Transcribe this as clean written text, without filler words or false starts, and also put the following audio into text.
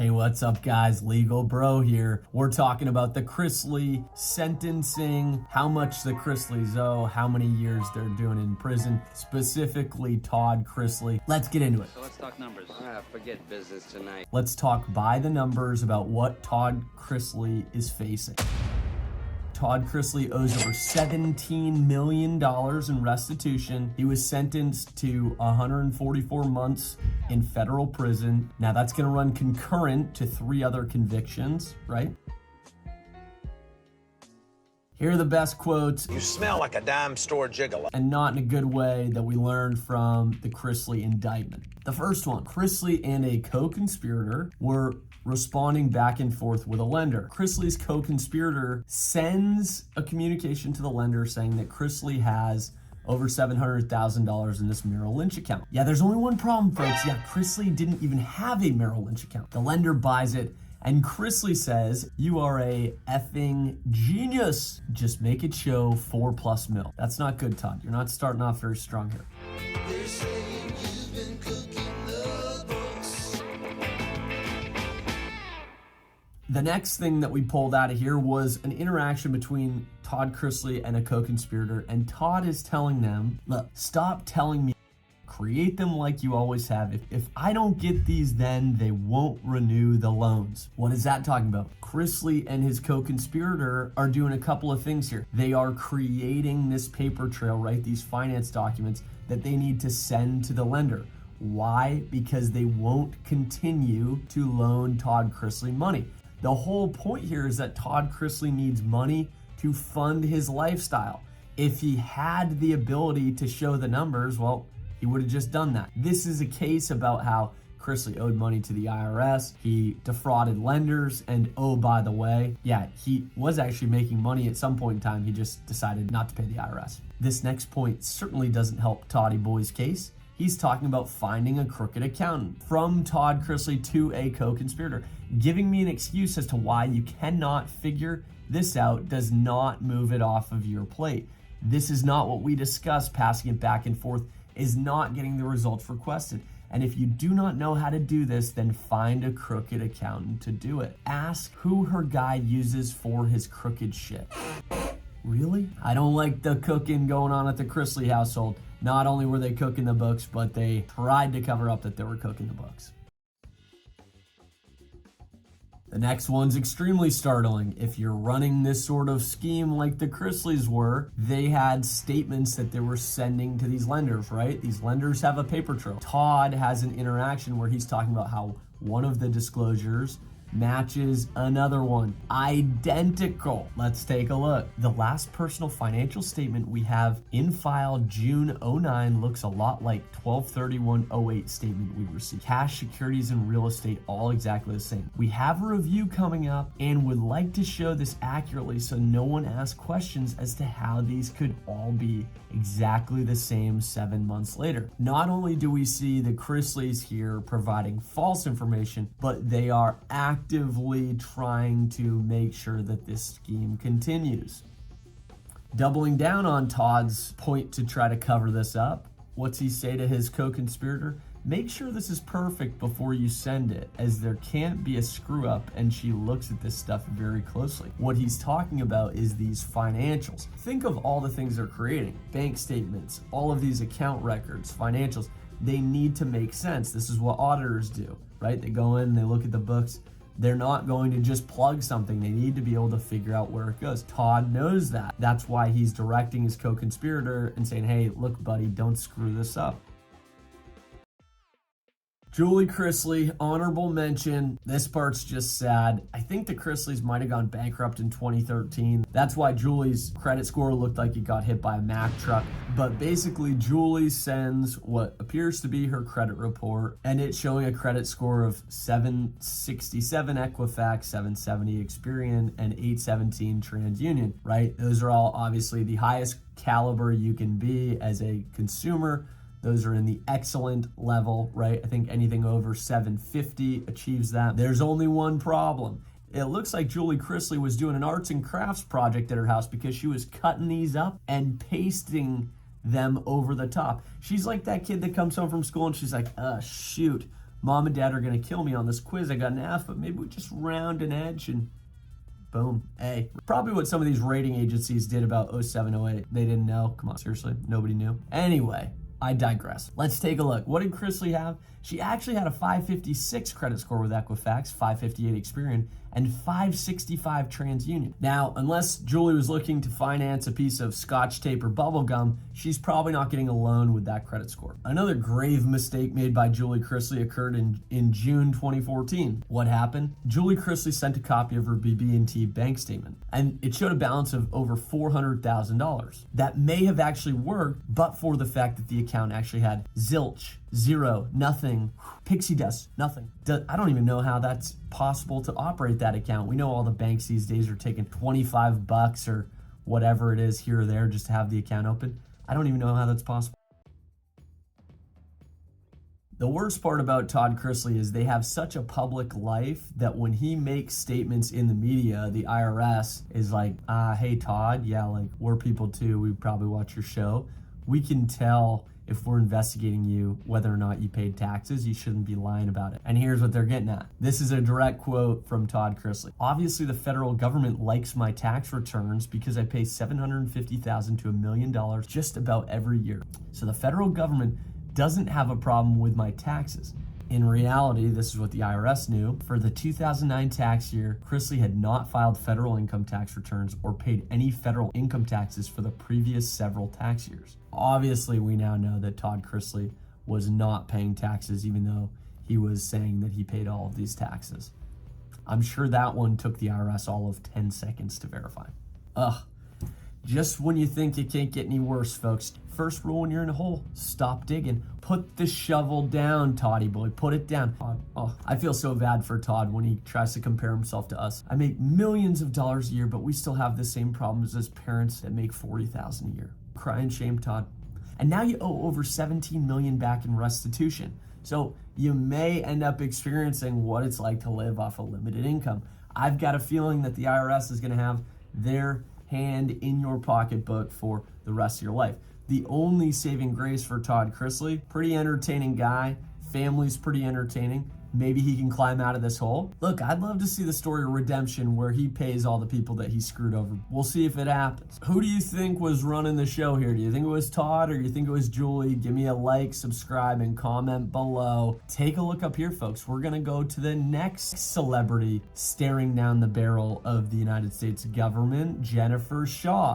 Hey, what's up guys? LegalBro here. We're talking about the Chrisley sentencing, how much the Chrisleys owe, how many years they're doing in prison, specifically Todd Chrisley. Let's get into it. So let's talk numbers. Forget business tonight. Let's talk by the numbers about what Todd Chrisley is facing. Todd Chrisley owes over $17 million in restitution. He was sentenced to 144 months in federal prison. Now that's gonna run concurrent to 3 other convictions, right? Here are the best quotes. You smell like a dime store gigolo. And not in a good way that we learned from the Chrisley indictment. The first one, Chrisley and a co-conspirator were responding back and forth with a lender. Chrisley's co-conspirator sends a communication to the lender saying that Chrisley has over $700,000 in this Merrill Lynch account. Yeah, there's only one problem, folks. Yeah, Chrisley didn't even have a Merrill Lynch account. The lender buys it, and Chrisley says, "You are a effing genius. Just make it show 4+ mil." That's not good, Todd. You're not starting off very strong here. The next thing that we pulled out of here was an interaction between Todd Chrisley and a co-conspirator, and Todd is telling them, look, stop telling me, create them like you always have. If I don't get these, then they won't renew the loans. What is that talking about? Chrisley and his co-conspirator are doing a couple of things here. They are creating this paper trail, right? These finance documents that they need to send to the lender. Why? Because they won't continue to loan Todd Chrisley money. The whole point here is that Todd Chrisley needs money to fund his lifestyle. If he had the ability to show the numbers, well, he would have just done that. This is a case about how Chrisley owed money to the IRS, he defrauded lenders, and oh, by the way, yeah, he was actually making money at some point in time, he just decided not to pay the IRS. This next point certainly doesn't help Toddy Boy's case. He's talking about finding a crooked accountant from Todd Chrisley to a co-conspirator. Giving me an excuse as to why you cannot figure this out does not move it off of your plate. This is not what we discussed. Passing it back and forth is not getting the results requested. And if you do not know how to do this, then find a crooked accountant to do it. Ask who her guy uses for his crooked shit. Really? I don't like the cooking going on at the Chrisley household. Not only were they cooking the books, but they tried to cover up that they were cooking the books. The next one's extremely startling. If you're running this sort of scheme like the Chrisleys were, they had statements that they were sending to these lenders, right? These lenders have a paper trail. Todd has an interaction where he's talking about how one of the disclosures matches another one. Identical. Let's take a look. The last personal financial statement we have in file June 09 looks a lot like 12/31/08 statement we received. Cash, securities, and real estate all exactly the same. We have a review coming up and would like to show this accurately so no one asks questions as to how these could all be exactly the same 7 months later. Not only do we see the Chrisleys here providing false information, but they are actively trying to make sure that this scheme continues. Doubling down on Todd's point to try to cover this up, what's he say to his co-conspirator? Make sure this is perfect before you send it, as there can't be a screw up, and she looks at this stuff very closely. What he's talking about is these financials. Think of all the things they're creating. Bank statements, all of these account records, financials. They need to make sense. This is what auditors do, right? They go in, they look at the books. They're not going to just plug something. They need to be able to figure out where it goes. Todd knows that. That's why he's directing his co-conspirator and saying, hey, look, buddy, don't screw this up. Julie Chrisley, honorable mention. This part's just sad. I think the Chrisleys might have gone bankrupt in 2013. That's why Julie's credit score looked like it got hit by a Mack truck. But basically, Julie sends what appears to be her credit report, and it's showing a credit score of 767 Equifax, 770 Experian, and 817 TransUnion, right? Those are all obviously the highest caliber you can be as a consumer. Those are in the excellent level, right? I think anything over 750 achieves that. There's only one problem. It looks like Julie Chrisley was doing an arts and crafts project at her house because she was cutting these up and pasting them over the top. She's like that kid that comes home from school and she's like, shoot, Mom and dad are going to kill me on this quiz. I got an F, but maybe we just round an edge and boom, A. Probably what some of these rating agencies did about 07, 08. They didn't know. Come on, seriously, nobody knew. Anyway, I digress. Let's take a look. What did Chrisley have? She actually had a 556 credit score with Equifax, 558 Experian, and 565 TransUnion. Now, unless Julie was looking to finance a piece of Scotch tape or bubble gum, she's probably not getting a loan with that credit score. Another grave mistake made by Julie Chrisley occurred in June 2014. What happened? Julie Chrisley sent a copy of her BB&T bank statement, and it showed a balance of over $400,000. That may have actually worked, but for the fact that the account actually had zilch, zero, nothing, pixie dust, nothing. I don't even know how that's possible to operate that account. We know all the banks these days are taking $25 or whatever it is here or there just to have the account open. I don't even know how that's possible. The worst part about Todd Chrisley is they have such a public life that when he makes statements in the media, the IRS is like, hey Todd, yeah, like we're people too, we probably watch your show. We can tell if we're investigating you whether or not you paid taxes. You shouldn't be lying about it. And here's what they're getting at. This is a direct quote from Todd Chrisley. Obviously, the federal government likes my tax returns because I pay $750,000 to $1 million just about every year. So the federal government doesn't have a problem with my taxes. In reality, this is what the IRS knew. For the 2009 tax year, Chrisley had not filed federal income tax returns or paid any federal income taxes for the previous several tax years. Obviously, we now know that Todd Chrisley was not paying taxes, even though he was saying that he paid all of these taxes. I'm sure that one took the IRS all of 10 seconds to verify. Just when you think it can't get any worse, folks. First rule when you're in a hole, stop digging. Put the shovel down, Toddy boy, put it down. I feel so bad for Todd when he tries to compare himself to us. I make millions of dollars a year, but we still have the same problems as parents that make $40,000 a year. Cry and shame, Todd. And now you owe over $17 million back in restitution. So you may end up experiencing what it's like to live off a limited income. I've got a feeling that the IRS is gonna have their hand in your pocketbook for the rest of your life. The only saving grace for Todd Chrisley, pretty entertaining guy, family's pretty entertaining. Maybe he can climb out of this hole. Look, I'd love to see the story of redemption where he pays all the people that he screwed over. We'll see if it happens. Who do you think was running the show here? Do you think it was Todd or do you think it was Julie? Give me a like, subscribe, and comment below. Take a look up here, folks. We're gonna go to the next celebrity staring down the barrel of the United States government, Jennifer Shaw.